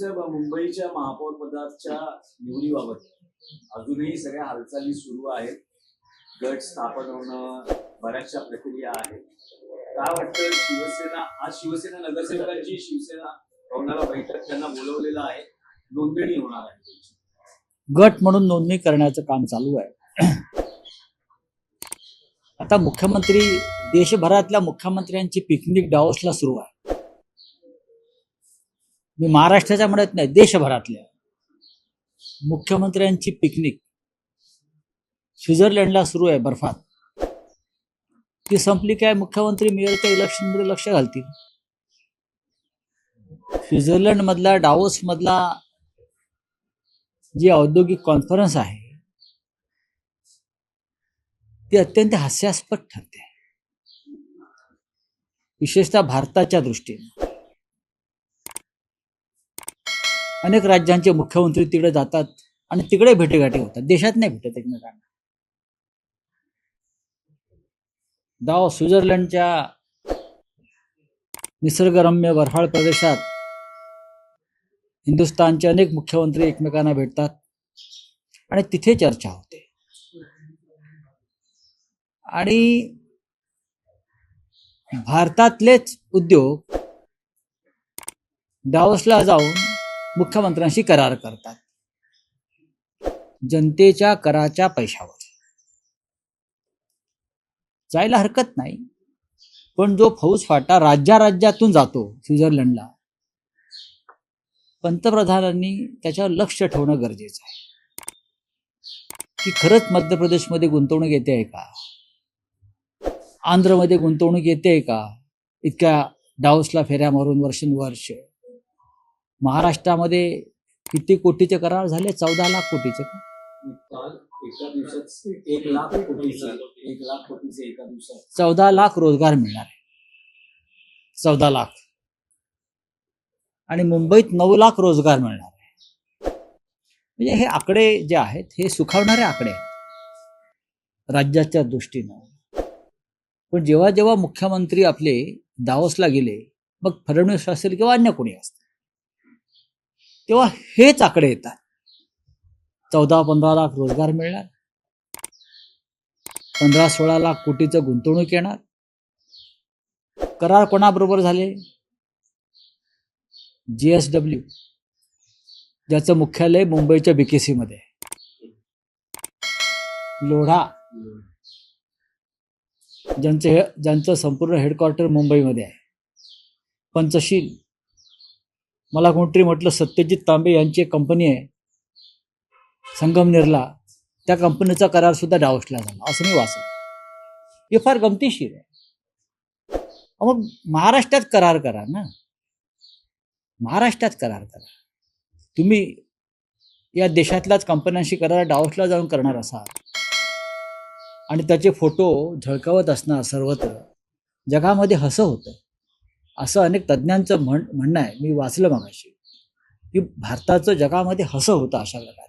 मुंबईच्या महापौर पदाच्या निवडीबाबत अजूनही सगळ्या हालचाली सुरू आहेत. गट स्थापन होणं, बऱ्याचशा प्रक्रिया आहेत. काय वाटतं, शिवसेना आज शिवसेना नगरसेवकांची शिवसेना भवनाला बैठक त्यांना बोलवलेलं आहे, नोंदणी होणार आहे. गट म्हणून नोंदणी करण्याचं काम चालू आहे. आता मुख्यमंत्री, देशभरातल्या मुख्यमंत्र्यांची पिकनिक डावोसला सुरू आहे. मी महाराष्ट्राच्या म्हणत नाही, देशभरातल्या मुख्यमंत्र्यांची पिकनिक स्वित्झर्लंडला सुरू आहे बर्फात. ती संपली काय, मुख्यमंत्री मेयरच्या इलेक्शनमध्ये लक्ष घालतील. स्वित्झर्लंड मधला, डावोस मधला जी औद्योगिक कॉन्फरन्स आहे ती अत्यंत हास्यास्पद ठरते, विशेषतः भारताच्या दृष्टीने. अनेक राज्यांचे मुख्यमंत्री तिकडे जातात आणि तिकडे भेटीगाठी होतात, देशात नाही भेटत एकमेकांना. स्वित्झर्लंडच्या निसर्गरम्य बर्फाळ प्रदेशात हिंदुस्थानचे अनेक मुख्यमंत्री एकमेकांना भेटतात आणि तिथे चर्चा होते. आणि भारतातलेच उद्योग डावोसला जाऊन मुख्यमंत्र्यांशी करार करतात, जनतेच्या कराच्या पैशावर. जायला हरकत नाही, पण जो फौजफाटा राज्यातून जातो स्वित्झर्लंडला, पंतप्रधानांनी त्याच्यावर लक्ष ठेवणं गरजेचं आहे की खरंच मध्य प्रदेशमध्ये गुंतवणूक येते आहे का, आंध्रमध्ये गुंतवणूक येते आहे का, इतक्या डावोसला फेऱ्या मारून वर्षानुवर्ष. महाराष्ट्रामध्ये किती कोटीचे करार झाले, 14 लाख कोटीचे. एका दिवसात 1 लाख कोटीचे एका दिवसात 14 लाख रोजगार मिळणार आहे, 14 लाख. आणि मुंबईत 9 लाख रोजगार मिळणार आहे. म्हणजे हे आकडे जे आहेत हे सुखावणारे आकडे आहेत राज्याच्या दृष्टीनं. पण जेव्हा जेव्हा मुख्यमंत्री आपले दावोसला गेले, मग फडणवीस असेल किंवा अन्य कोणी असतील, तेव्हा हेच आकडे येतात. 14-15 लाख रोजगार मिळणार, 15-16 लाख कोटीचं गुंतवणूक येणार. करार कोणाबरोबर झाले? JSW, ज्याचं मुख्यालय मुंबईच्या BKC मध्ये, लोढा ज्यांचं संपूर्ण हेडक्वार्टर मुंबईमध्ये आहे, पंचशील. मला कोणतरी म्हटलं सत्यजित तांबे यांची एक कंपनी आहे संगमनेरला, त्या कंपनीचा करार सुद्धा डावोसला झाला, असं मी वाचलं. हे फार गमतीशीर आहे. मग महाराष्ट्रात करार करा ना, महाराष्ट्रात करार करा. तुम्ही या देशातल्याच कंपन्यांशी करार डावोसला जाऊन करणार असाल आणि त्याचे फोटो झळकावत असणार सर्वत्र, जगामध्ये हसं होतं, असं अनेक तज्ज्ञांचं म्हणणं आहे. मी वाचलं मगाशी की भारताचं जगामध्ये हसं होतं अशा प्रकारे.